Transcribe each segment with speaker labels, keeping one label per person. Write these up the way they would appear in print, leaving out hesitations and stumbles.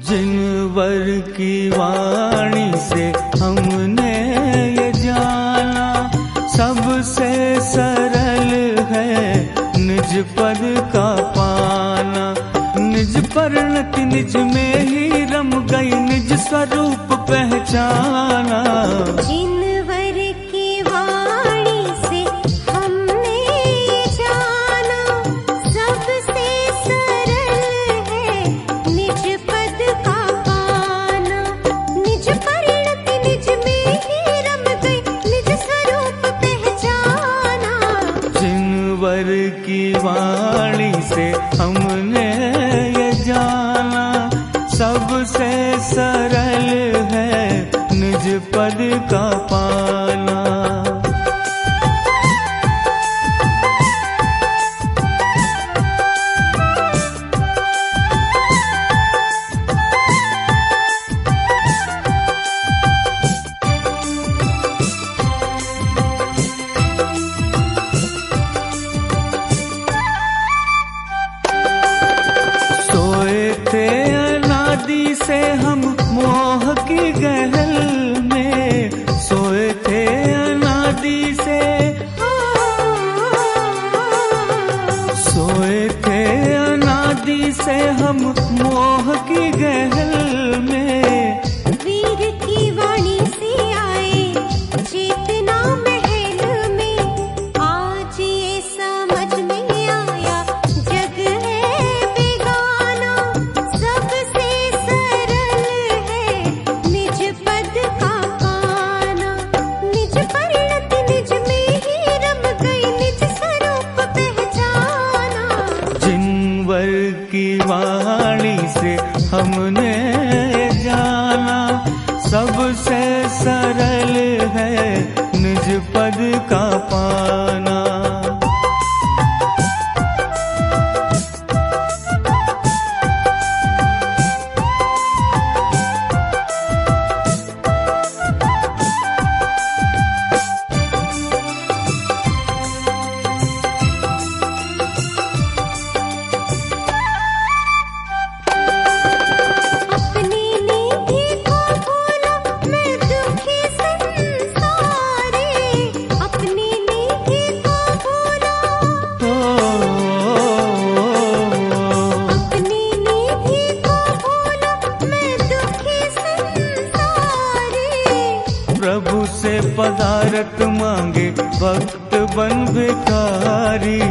Speaker 1: जिनवर की वाणी से हमने ये जाना, सबसे सरल है निज पद का पाना। निज परिणति निज में ही रम गई, निज स्वरूप पहचाना।
Speaker 2: जिनवर की वाणी से हमने ये जाना, सबसे सरल है निज पद का पाना। निज परिणति निज में ही रम गई, निज स्वरूप पहचाना।
Speaker 1: जिनवर की वाणी से हमने ये जाना, सबसे सरल है निज पद का पाना। सोए थे अनादि से हम मोह की गहल में, सोए थे अनादि से, सोए थे अनादि से हम मोह की गहल में।
Speaker 2: वीर की वाणी से आए चेतना महल में, आज ये समझ में आया जग है बेगाना। सबसे सरल है निज पद का पाना। निज परिणति निज में ही रम गई, निज स्वरूप पहचाना।
Speaker 1: जिनवर की वाणी से हमने जाना, सबसे सरल है निज पद का पाना।
Speaker 2: अपनी नीति को भूला मैं दुखी संसारी, अपनी नीति को भूला, अपनी नीति को भूला मैं दुखी संसारी।
Speaker 1: प्रभु से पदारथ मांगे भक्त बन भिखारी,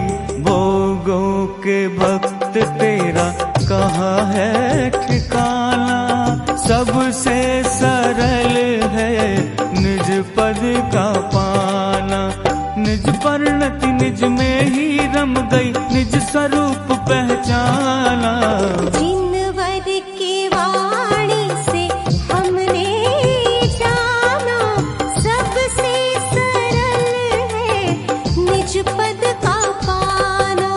Speaker 1: भोगों के भक्त तेरा कहाँ है ठिकाना। सबसे सरल है निज पद का पाना। निज परिणति निज में ही रम गई, निज स्वरूप पहचाना।
Speaker 2: जिनवर की वाणी से हमने जाना, सबसे सरल है निज पद का पाना।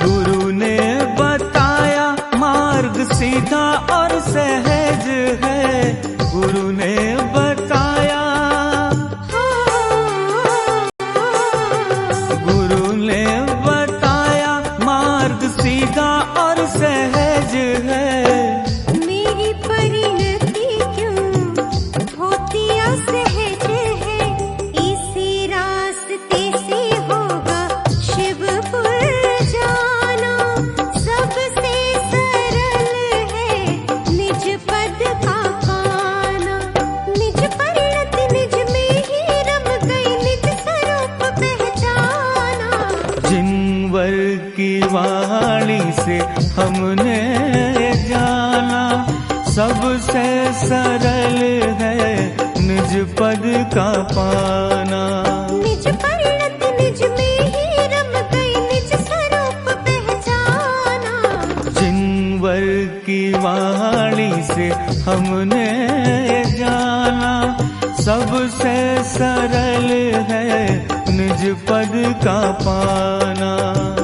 Speaker 1: गुरु ने बताया मार्ग सीधा और सहज है, गुरु ने बताया, गुरु ने बताया मार्ग सीधा और सहज है।
Speaker 2: मेरी परिणति क्यों होती असहज है, इसी रास्ते से होगा शिवपुर जाना। सबसे सरल है निज पद का पाना। निज परिणति निज में ही रम गई, निज स्वरूप पहचाना।
Speaker 1: जिनवर की वाणी से हमने जाना, सबसे सरल है निज पद का पाना।
Speaker 2: निज परिणति निज में ही रम गई, निज स्वरूप पहचाना।
Speaker 1: जिनवर की वाणी से हमने जाना, सबसे सरल है निज पद का पाना।